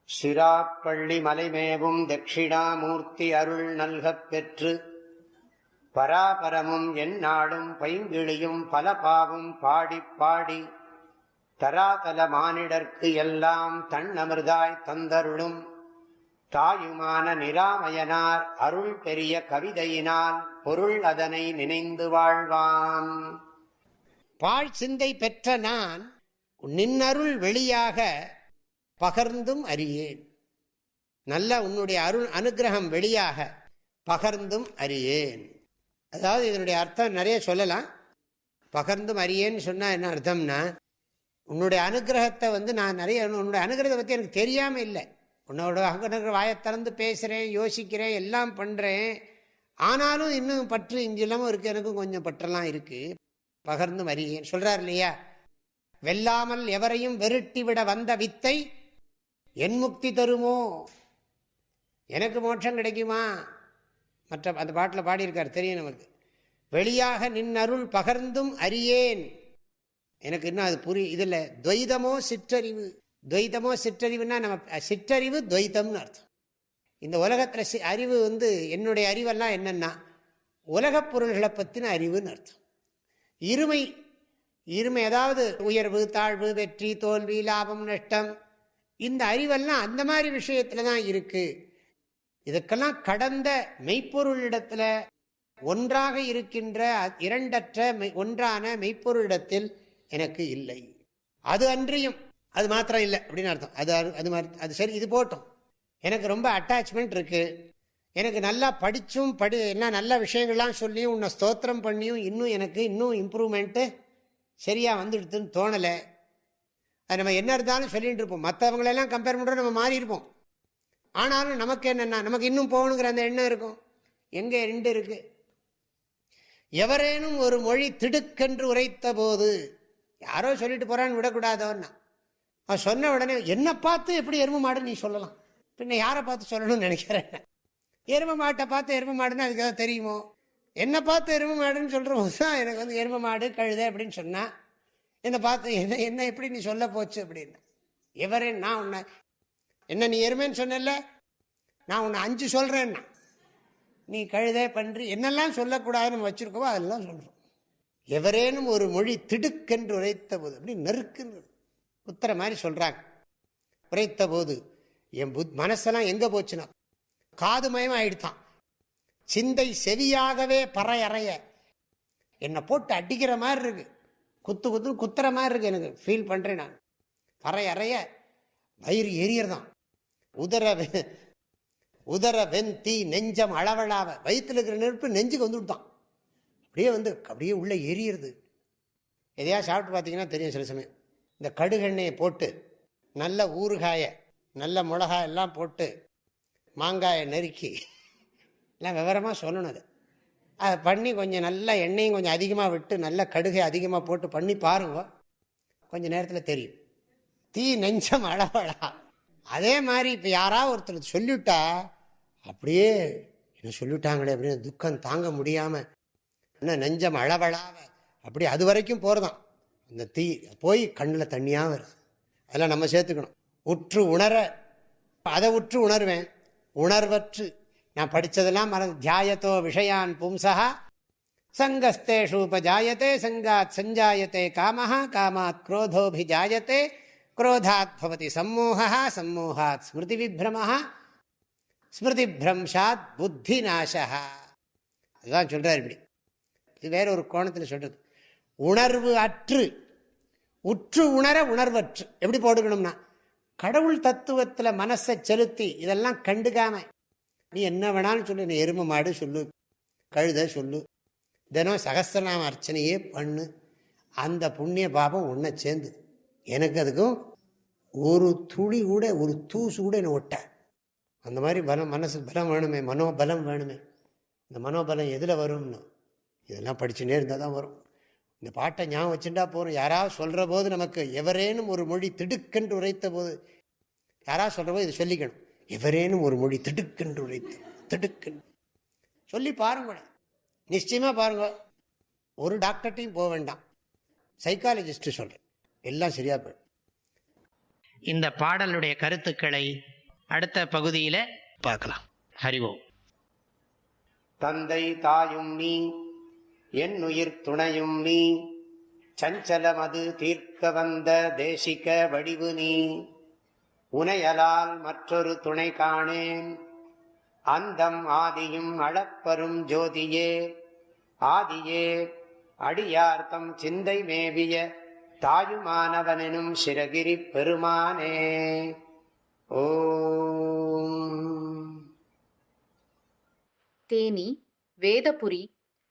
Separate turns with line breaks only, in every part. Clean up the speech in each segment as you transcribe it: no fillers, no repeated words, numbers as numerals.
சிராப்பள்ளி மலைமேவும் தட்சிணாமூர்த்தி அருள் நல்கப் பெற்று பராபரமும் எந்நாடும் பைங்கிழியும் பல பாவும் பாடிப் பாடி தராதல மானிடர்க்கு எல்லாம் தன்னமிர்தாய் தந்தருளும் தாயுமான நிராமயனார் அருள் பெரிய கவிதையினால் பொருள் அதனை நினைந்து வாழ்வான். பாழ் சிந்தை பெற்ற நான் நின்னருள் வெளியாக பகர்ந்தும் அறியேன். நல்ல உன்னுடைய அருள் அனுகிரகம் வெளியாக பகர்ந்தும் அறியேன். அதாவது இதனுடைய அர்த்தம் நிறைய சொல்லலாம். பகர்ந்தும் அறியேன்னு சொன்னா என்ன அர்த்தம்னா, உன்னுடைய அனுகிரகத்தை நான் நிறைய உன்னுடைய அனுகிரகத்தை பற்றி எனக்கு தெரியாமல் இல்லை. உன்னோட அனுகிரக வாயை திறந்து பேசுகிறேன், யோசிக்கிறேன், எல்லாம் பண்ணுறேன். ஆனாலும் இன்னும் பற்று இங்கிலமும் இருக்குது, எனக்கும் கொஞ்சம் பற்றெல்லாம் இருக்குது. பகர்ந்தும் அறியேன் சொல்கிறார் இல்லையா? வெல்லாமல் எவரையும் வெருட்டி விட வந்த வித்தை என் முக்தி தருமோ, எனக்கு மோட்சம் கிடைக்குமா? மற்ற அந்த பாட்டில் பாடியிருக்கார், தெரியும் நமக்கு. வெளியாக நின்னருள் பகர்ந்தும் அறியேன். எனக்கு இன்னும் அது இதில் துவைதமோ சிற்றறிவு. துவைதமோ சிற்றறிவுன்னா நம்ம சிற்றறிவு துவைதம்னு அர்த்தம். இந்த உலகத்தில் அறிவு என்னுடைய அறிவெல்லாம் என்னென்னா உலகப் பொருள்களை பற்றின அறிவுன்னு அர்த்தம். இருமை இருமை அதாவது உயர்வு தாழ்வு வெற்றி தோல்வி லாபம் நஷ்டம், இந்த அறிவெல்லாம் அந்த மாதிரி விஷயத்தில் தான் இருக்குது. இதுக்கெல்லாம் கடந்த மெய்ப்பொருளிடத்தில் ஒன்றாக இருக்கின்ற இரண்டற்ற ஒன்றான மெய்ப்பொருளிடத்தில் எனக்கு இல்லை. அது அன்றியும் அது மாத்திரம் இல்லை அப்படின்னு அர்த்தம். அது சரி, இது போட்டோம். எனக்கு ரொம்ப அட்டாச்மெண்ட் இருக்குது, எனக்கு நல்லா படித்தும் என்ன நல்ல விஷயங்கள்லாம் சொல்லியும் உன்னை ஸ்தோத்திரம் பண்ணியும் இன்னும் இம்ப்ரூவ்மெண்ட்டு சரியாக வந்துடுதுன்னு தோணலை. அது நம்ம என்ன இருந்தாலும் சொல்லிகிட்டு இருப்போம். மற்றவங்களெல்லாம் கம்பேர் பண்ணுறோம், நம்ம மாறி இருப்போம். ஆனாலும் நமக்கு என்னென்னா நமக்கு இன்னும் போகணுங்கிற அந்த எண்ணம் இருக்கும். எங்கே ரெண்டு இருக்குது. எவரேனும் ஒரு மொழி திடுக்கென்று உரைத்த போது, யாரோ சொல்லிட்டு போகிறான்னு விடக்கூடாதோன்னா, அவன் சொன்ன உடனே என்னை பார்த்து எப்படி எருமை மாடு நீ சொல்லலாம், பின்ன யாரை பார்த்து சொல்லணும்னு நினைக்கிறேன். எருமை மாட்டை பார்த்து எருமை மாடுன்னு அதுக்கு எதாவது தெரியுமோ? என்னை பார்த்து எருமை மாடுன்னு சொல்கிற போது தான் எனக்கு எருமை மாடு கழுதை அப்படின்னு சொன்னால், என்னை பார்த்து என்ன எப்படி நீ சொல்ல போச்சு அப்படின்னு. எவரே நான் உன்னை என்ன நீ எருமைன்னு சொன்னல, நான் உன்னை 5 சொல்கிறேன்னா நீ கழுதை பன்றி என்னெல்லாம் சொல்லக்கூடாதுன்னு வச்சுருக்கோமோ அதெல்லாம் சொல்கிறோம். எவரேனும் ஒரு மொழி திடுக்கென்று உரைத்த போது, அப்படி நெருக்குன்னு உத்தர மாதிரி சொல்கிறாங்க. உரைத்த போது என் மனசெல்லாம் எங்கே போச்சுன்னா காது மயமாக ஆயிடுத்தான். சிந்தை செவியாகவே பறையறைய என்னை போட்டு அடிக்கிற மாதிரி இருக்கு, குத்துற மாதிரி இருக்கு. எனக்கு ஃபீல் பண்ணுறேன் நான். பறையறைய வயிறு எரியறதான். உதர வெந்தி நெஞ்சம் அளவளாவ, வயிற்றுல இருக்கிற நெருப்பு நெஞ்சுக்கு வந்துவிட்டான். அப்படியே உள்ளே எரியிறது. எதையா சாப்பிட்டு பார்த்தீங்கன்னா தெரியும். சில சமயம் இந்த கடுகெண்ணெயை போட்டு நல்ல ஊறுகாயை நல்ல மிளகாய் எல்லாம் போட்டு மாங்காயை நறுக்கி எல்லாம் விவரமாக சொல்லணும். அதை பண்ணி கொஞ்சம் நல்ல எண்ணெயும் கொஞ்சம் அதிகமாக விட்டு நல்ல கடுகை அதிகமாக போட்டு பண்ணி பாருங்க, கொஞ்சம் நேரத்தில் தெரியும். தீ நெஞ்சம் அளவளா. அதே மாதிரி இப்போ யாராவது ஒருத்தர் சொல்லிவிட்டா அப்படியே என்ன சொல்லிவிட்டாங்களே அப்படின்னு துக்கம் தாங்க முடியாமல் என்ன நெஞ்சம் அளவளாவ அப்படி அது வரைக்கும் போகிறதான். அந்த தீ போய் கண்ணில் தண்ணியாக வருது. அதெல்லாம் நம்ம சேர்த்துக்கணும். உற்று உணர, அதை உற்று உணர்வேன். உணர்வற்று நான் படித்ததெல்லாம் தியாயத்தோ விஷயான் பும்சா சங்கஸ்தேஷு உபஜாயத்தே சங்காத் சஞ்சாயத்தே காமஹா காமாத் குரோதோபிஜாயத்தே குரோதாத் பவதி சம்மோகா சம்மோகாத் ஸ்மிருதி விப்ரமஹா ஸ்மிருதி பிரம்சாத் புத்தி நாசா. அதுதான் சொல்கிறார். இப்படி இது வேற ஒரு கோணத்தில் சொல்கிறது. உணர்வு அற்று உற்று உணர உணர்வற்று எப்படி போட்டுக்கணும்னா, கடவுள் தத்துவத்தில் மனசை செலுத்தி இதெல்லாம் கண்டுக்காம நீ என்ன வேணாலும் சொல்லு, நீ எருமை மாடு சொல்லு, கழுதை சொல்லு, தினம் சகஸ்ரநாம அர்ச்சனையே பண்ணு, அந்த புண்ணிய பாபம் ஒன்றை சேர்ந்து எனக்கு அதுக்கும் ஒரு துளி கூட ஒரு தூசு கூட என்னை ஒட்ட. அந்த மாதிரி பலம், மனசு பலம் வேணுமே, மனோபலம் வேணுமே. இந்த மனோபலம் எதில் வரும்னு இதெல்லாம் படிச்சுட்டே இருந்தால் தான் வரும். இந்த பாட்டை ஞாபகம் வச்சுட்டா போகிறோம். யாராவது சொல்கிற போது நமக்கு எவரேனும் ஒரு மொழி திடுக்கென்று உரைத்த போது, யாராவது சொல்கிற போது இது சொல்லிக்கணும். எவரேனும் ஒரு மொழி திடுக்கென்று உரைத்து, திடுக்கென்று சொல்லி பாருங்க, நிச்சயமாக பாருங்க. ஒரு டாக்டர்கிட்டையும் போக வேண்டாம், சைக்காலஜிஸ்ட்டு சொல்கிறேன், எல்லாம் சரியாக போயிடும். இந்த பாடலுடைய கருத்துக்களை
அடுத்த பகுதியில் பார்க்கலாம். ஹரி ஓம்.
தந்தை தாயும் நீ, என் உயிர் துணையும் நீ, சஞ்சலமது தீர்க்க வந்த தேசிக வடிவு நீ, உனையலால் மற்றொரு துணை காணேன், அந்தம் ஆதியும் அளப்பரும் ஜோதியே, ஆதியே அடியார்த்தம் சிந்தை மேவிய தாயுமானவனும் சிரகிரி பெருமானே. ஓம்.
தேனி வேதபுரி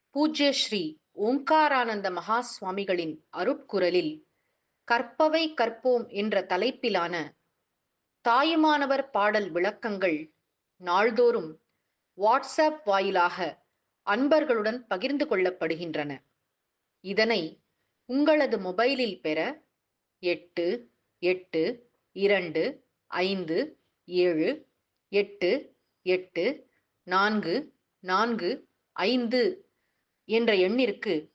பூஜ்ய ஸ்ரீ ஓங்காரானந்த மகா சுவாமிகளின் அருட்குரலில் கற்பவை கற்போம் என்ற தலைப்பிலான தாயுமானவர் பாடல் விளக்கங்கள் நாள்தோறும் வாட்ஸ்அப் வாயிலாக அன்பர்களுடன் பகிர்ந்து கொள்ளப்படுகின்றன. இதனை உங்களது மொபைலில் பெற 8825 என்ற எண்ணிற்கு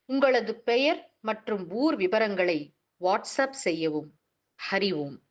உங்களது பெயர் மற்றும் ஊர் விவரங்களை வாட்ஸ்அப் செய்யவும். ஹரி ஓம்.